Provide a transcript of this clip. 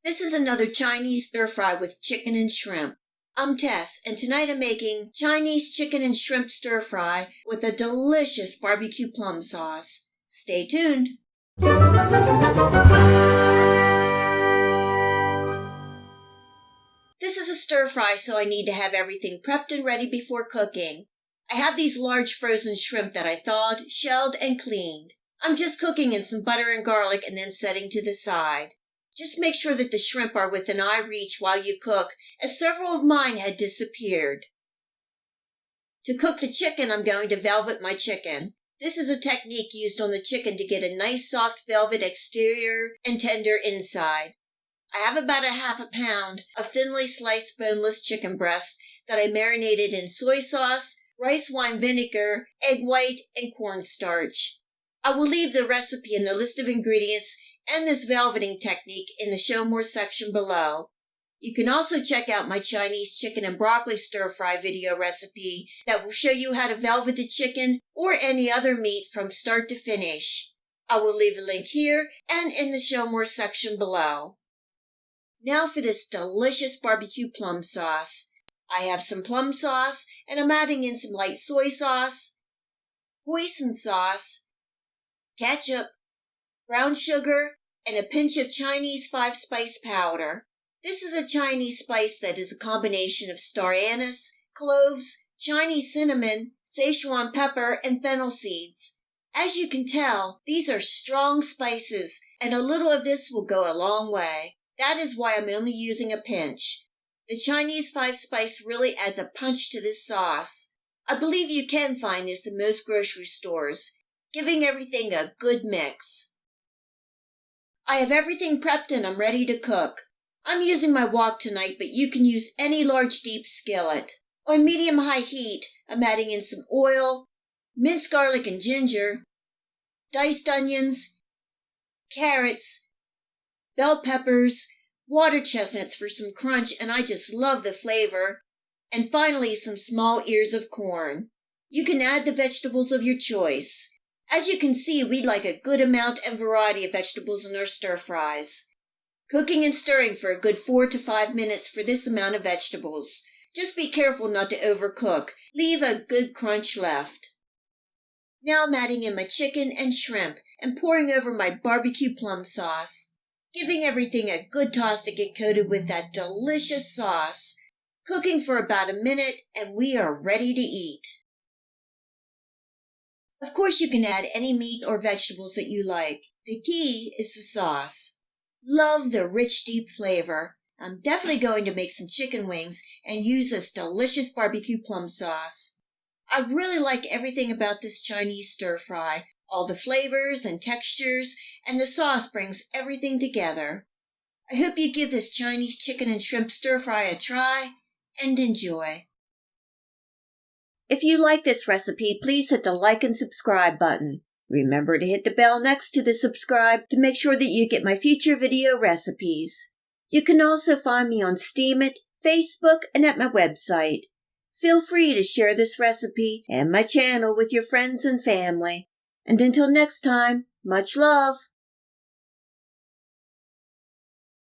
This is another Chinese stir-fry with chicken and shrimp. I'm Tess, and tonight I'm making Chinese chicken and shrimp stir-fry with a delicious barbecue plum sauce. Stay tuned. This is a stir-fry, so I need to have everything prepped and ready before cooking. I have these large frozen shrimp that I thawed, shelled, and cleaned. I'm just cooking in some butter and garlic and then setting to the side. Just make sure that the shrimp are within eye reach while you cook, as several of mine had disappeared. To cook the chicken, I'm going to velvet my chicken. This is a technique used on the chicken to get a nice soft velvet exterior and tender inside. I have about a half a pound of thinly sliced boneless chicken breast that I marinated in soy sauce, rice wine vinegar, egg white, and cornstarch. I will leave the recipe in the list of ingredients and this velveting technique in the Show More section below. You can also check out my Chinese chicken and broccoli stir-fry video recipe that will show you how to velvet the chicken or any other meat from start to finish. I will leave a link here and in the Show More section below. Now for this delicious barbecue plum sauce. I have some plum sauce and I'm adding in some light soy sauce, hoisin sauce, ketchup, brown sugar, and a pinch of Chinese 5-spice powder. This is a Chinese spice that is a combination of star anise, cloves, Chinese cinnamon, Szechuan pepper, and fennel seeds. As you can tell, these are strong spices, and a little of this will go a long way. That is why I'm only using a pinch. The Chinese 5-spice really adds a punch to this sauce. I believe you can find this in most grocery stores, giving everything a good mix. I have everything prepped and I'm ready to cook. I'm using my wok tonight, but you can use any large deep skillet. On medium-high heat, I'm adding in some oil, minced garlic and ginger, diced onions, carrots, bell peppers, water chestnuts for some crunch, and I just love the flavor, and finally some small ears of corn. You can add the vegetables of your choice. As you can see, we like a good amount and variety of vegetables in our stir-fries. Cooking and stirring for a good 4 to 5 minutes for this amount of vegetables. Just be careful not to overcook. Leave a good crunch left. Now I'm adding in my chicken and shrimp and pouring over my barbecue plum sauce. Giving everything a good toss to get coated with that delicious sauce. Cooking for about a minute and we are ready to eat. Of course, you can add any meat or vegetables that you like. The key is the sauce. Love the rich, deep flavor. I'm definitely going to make some chicken wings and use this delicious barbecue plum sauce. I really like everything about this Chinese stir-fry. All the flavors and textures, and the sauce brings everything together. I hope you give this Chinese chicken and shrimp stir-fry a try and enjoy. If you like this recipe, please hit the like and subscribe button. Remember to hit the bell next to the subscribe to make sure that you get my future video recipes. You can also find me on Steemit, Facebook, and at my website. Feel free to share this recipe and my channel with your friends and family. And until next time, much love!